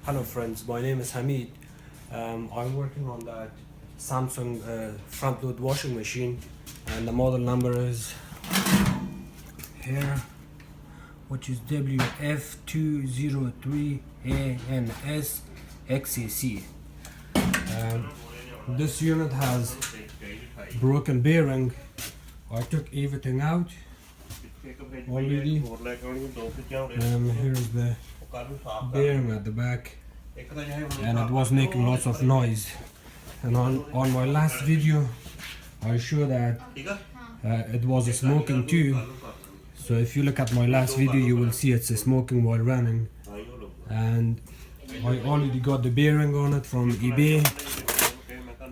Hello friends, my name is Hamid. I'm working on that Samsung front load washing machine, and the model number is here, which is WF203ANS This unit has broken bearing. I took everything out already. Here's the bearing at the back, and it was making lots of noise. And on my last video I showed that it was smoking too. So if you look at my last video, you will see it's smoking while running. And I already got the bearing on it from eBay.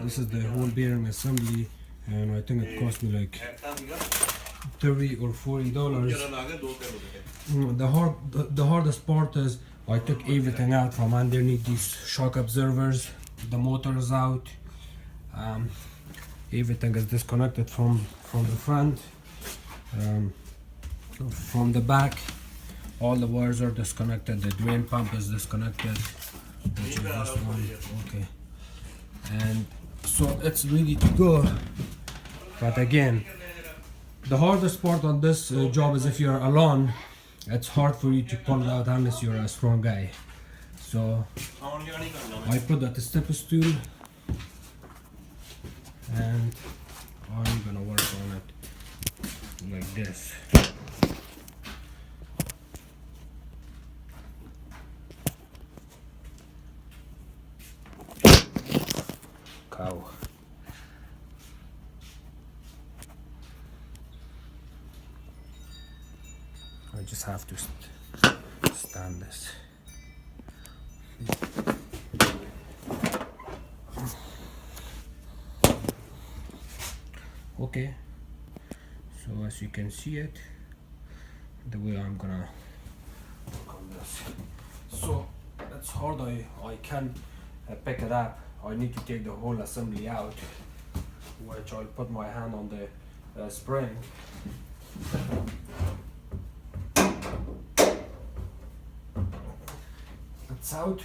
This is the whole bearing assembly, and I think it cost me like $30 or $40. The hardest part is I took everything out from underneath these shock absorbers. The motor is out. Everything is disconnected from the front. From the back, all the wires are disconnected. The drain pump is disconnected, which is this one. Okay, and so it's ready to go. But again, the hardest part on this job is if you're alone, it's hard for you to pull it out unless you're a strong guy. So I put that step stool, and I'm gonna work on it like this. Cow. I just have to stand this. Okay, so as you can see it, the way I'm gonna work on this. So it's hard. I can't pick it up. I need to take the whole assembly out, which I'll put my hand on the spring. It's out,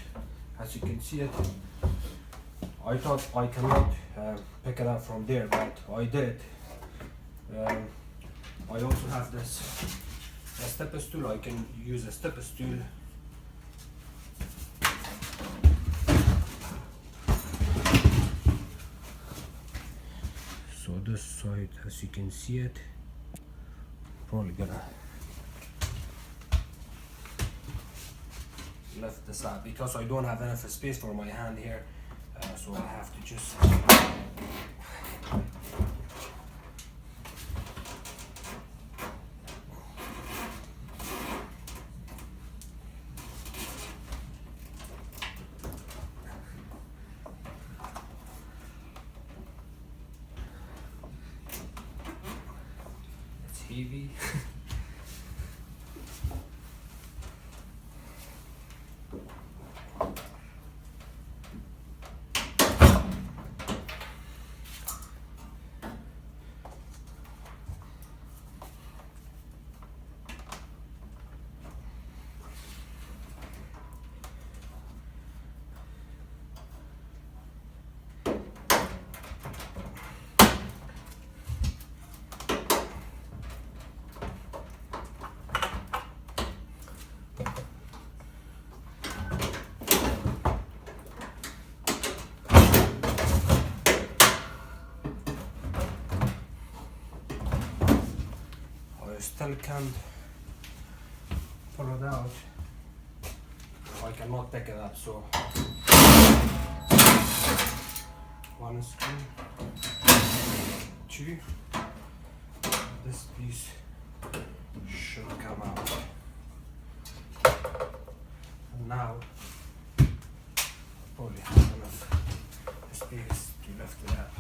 as you can see it. I thought I cannot pick it up from there, but I did. I also have this step stool. I can use a step stool. So this side, as you can see it, probably gonna lift this up because I don't have enough space for my hand here, so I have to just it's heavy. Still can't pull it out. I cannot pick it up, so one screw, two. This piece should come out. And now I probably have enough space to lift it up.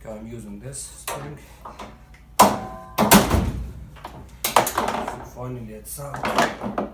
I'm using this spring. So finally it's out.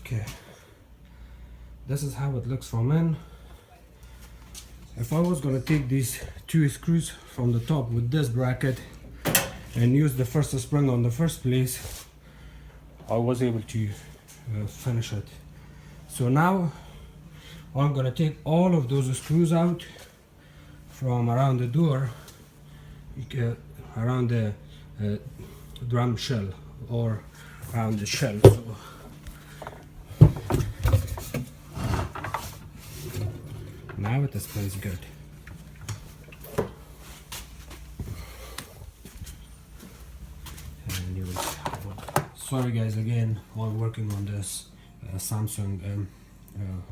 Okay, this is how it looks from in. If I was going to take these 2 screws from the top with this bracket and use the first spring on the first place, I was able to finish it. So now I'm going to take all of those screws out from around the door, around the drum shell or around the shell. So now it smells good. And you will, sorry guys, again, I'm working on this Samsung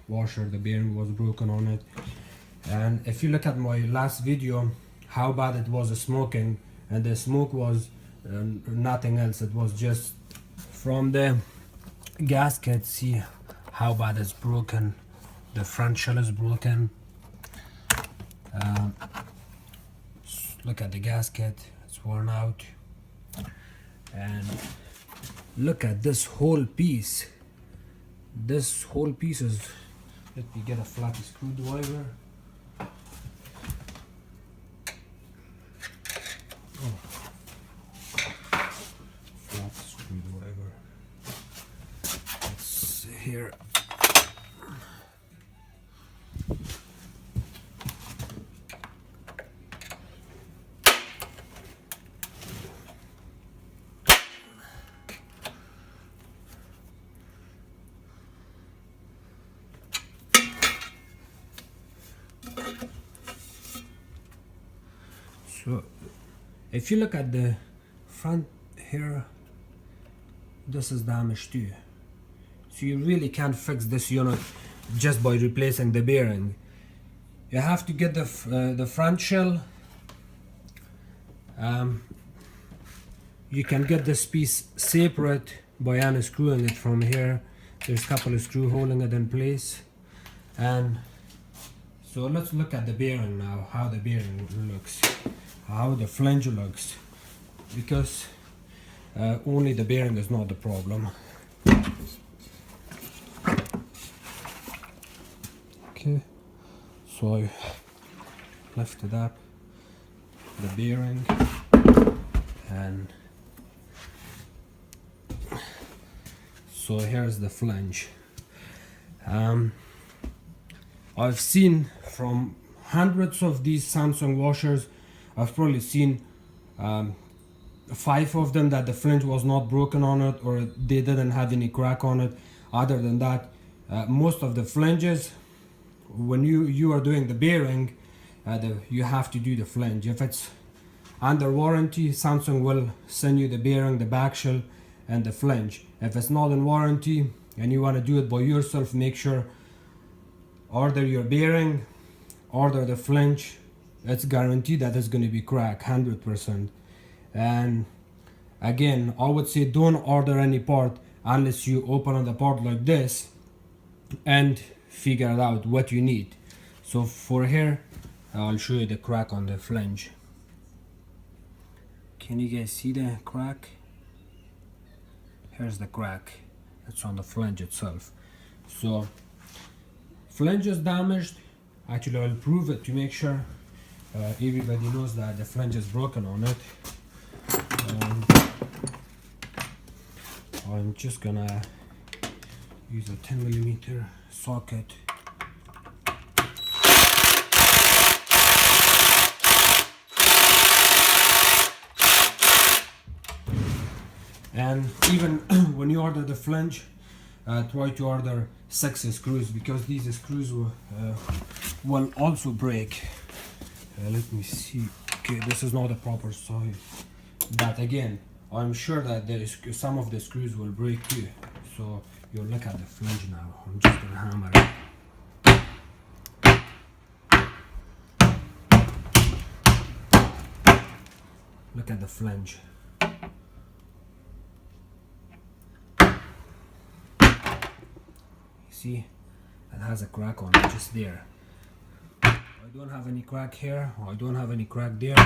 washer. The bearing was broken on it, and if you look at my last video, how bad it was smoking, and the smoke was nothing else. It was just from the gasket. See how bad it's broken. The front shell is broken. Look at the gasket, it's worn out. And look at this whole piece. This whole piece is, let me get a flat screwdriver. Oh. Flat screwdriver. Let's see here. So if you look at the front here, this is damaged too. So you really can't fix this unit just by replacing the bearing. You have to get the front shell. You can get this piece separate by unscrewing it from here. There's a couple of screws holding it in place. And so let's look at the bearing now, how the bearing looks, how the flange looks, because only the bearing is not the problem. Okay, so I lifted up the bearing, and so here's the flange. I've seen from hundreds of these Samsung washers, I've probably seen 5 of them that the flange was not broken on it, or they didn't have any crack on it. Other than that, most of the flanges, when you are doing the bearing, you have to do the flange. If it's under warranty, Samsung will send you the bearing, the back shell, and the flange. If it's not in warranty and you want to do it by yourself, make sure order your bearing, order the flange. It's guaranteed that it's going to be cracked 100%. And again, I would say don't order any part unless you open the part like this and figure out what you need. So for here, I'll show you the crack on the flange. Can you guys see the crack? Here's the crack. It's on the flange itself. So flange is damaged. Actually, I'll prove it to make sure everybody knows that the flange is broken on it. I'm just gonna use a 10mm socket. And even when you order the flange, try to order 6 screws, because these screws will also break. Let me see. Okay, this is not a proper size, but again, I'm sure that some of the screws will break too. So you look at the flange now. I'm just gonna hammer it. Look at the flange. See, it has a crack on it just there. I don't have any crack here, I don't have any crack there.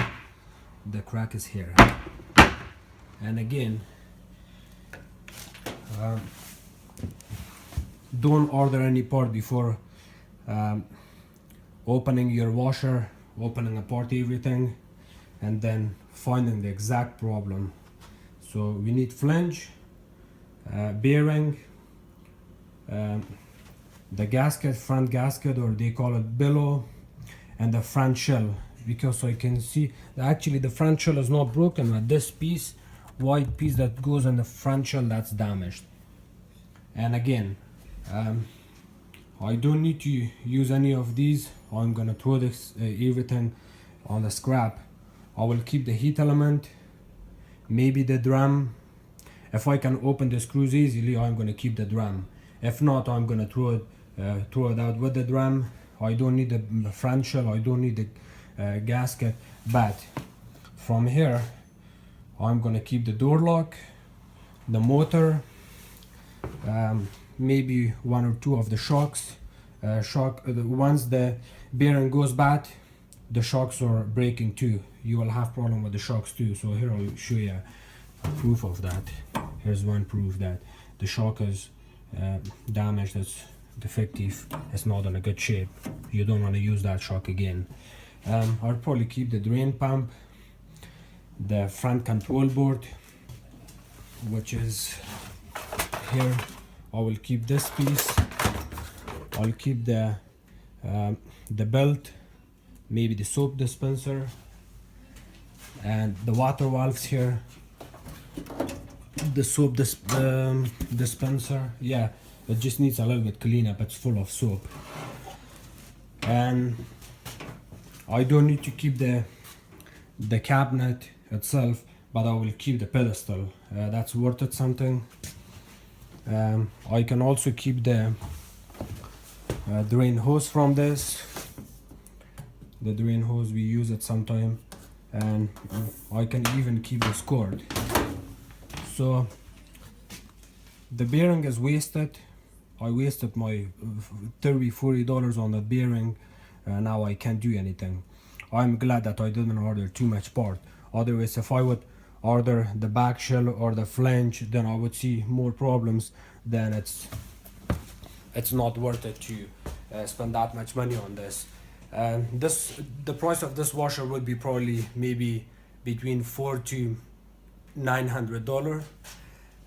The crack is here. And again, don't order any part before opening your washer, opening apart everything, and then finding the exact problem. So we need flange, bearing, the gasket, front gasket, or they call it billow, and the front shell, because I can see that actually the front shell is not broken, but this piece, white piece that goes in the front shell, that's damaged. And again, I don't need to use any of these. I'm gonna throw this everything on the scrap. I will keep the heat element, maybe the drum. If I can open the screws easily, I'm gonna keep the drum. If not, I'm gonna throw it out with the drum. I don't need the front shell, I don't need the gasket. But from here, I'm gonna keep the door lock, the motor, maybe 1 or 2 of the shocks. Once the bearing goes bad, the shocks are breaking too. You will have problem with the shocks too. So here I'll show you proof of that. Here's one proof that the shock is damaged, it's defective, it's not in a good shape. You don't want to use that shock again. I'll probably keep the drain pump, the front control board, which is here. I will keep this piece. I'll keep the belt, maybe the soap dispenser, and the water valves here, the soap dispenser. Yeah, it just needs a little bit cleanup, it's full of soap. And I don't need to keep the cabinet itself, but I will keep the pedestal. That's worth it something. I can also keep the drain hose from this. The drain hose, we use it sometime, and I can even keep this cord. So the bearing is wasted. I wasted my $30-40 on the bearing. Now I can't do anything. I'm glad that I didn't order too much part. Otherwise, if I would order the back shell or the flange, then I would see more problems. Then it's not worth it to spend that much money on this. The price of this washer would be probably maybe between $400 to $900.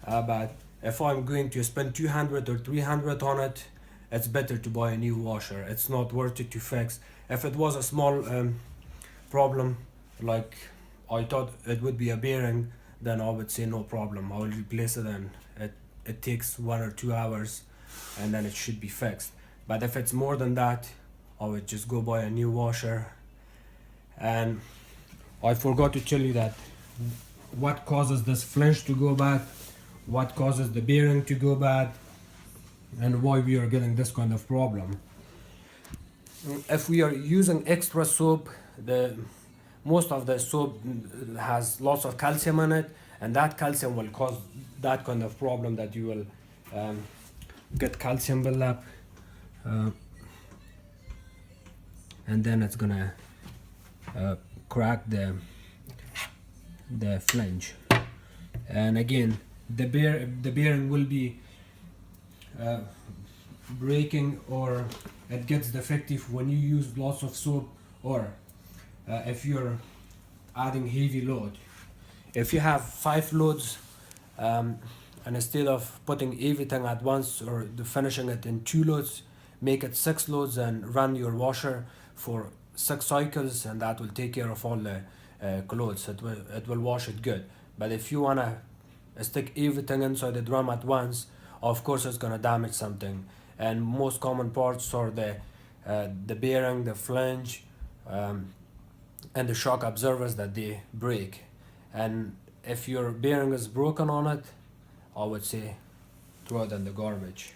But if I'm going to spend $200 or $300 on it, it's better to buy a new washer. It's not worth it to fix. If it was a small problem, like I thought it would be a bearing, then I would say no problem, I will replace it, and it takes 1 or 2 hours and then it should be fixed. But if it's more than that, I would just go buy a new washer. And I forgot to tell you that what causes this flange to go bad, what causes the bearing to go bad, and why we are getting this kind of problem. If we are using extra soap, most of the soap has lots of calcium in it, and that calcium will cause that kind of problem, that you will get calcium buildup, and then it's gonna crack the flange. And again, the bearing will be breaking, or it gets defective when you use lots of soap, or if you're adding heavy load. If you have 5 loads, and instead of putting everything at once or finishing it in 2 loads, make it 6 loads and run your washer for 6 cycles, and that will take care of all the clothes. It will wash it good. But if you wanna stick everything inside the drum at once, of course it's gonna damage something. And most common parts are the bearing, the flange, and the shock absorbers that they break. And if your bearing is broken on it, I would say throw it in the garbage.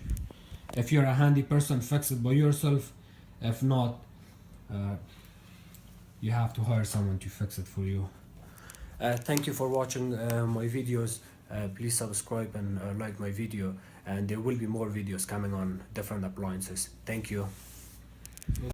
If you're a handy person, fix it by yourself. If not, you have to hire someone to fix it for you. Thank you for watching my videos. Please subscribe and like my video, and there will be more videos coming on different appliances. Thank you.